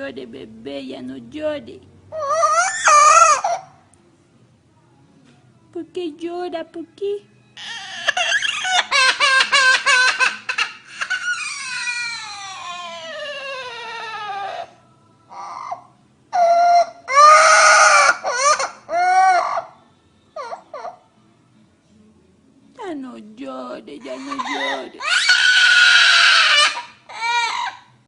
llore, bebé, ya no llore. ¿Por qué llora? ¿Por qué? Ya no llore, ya no llore.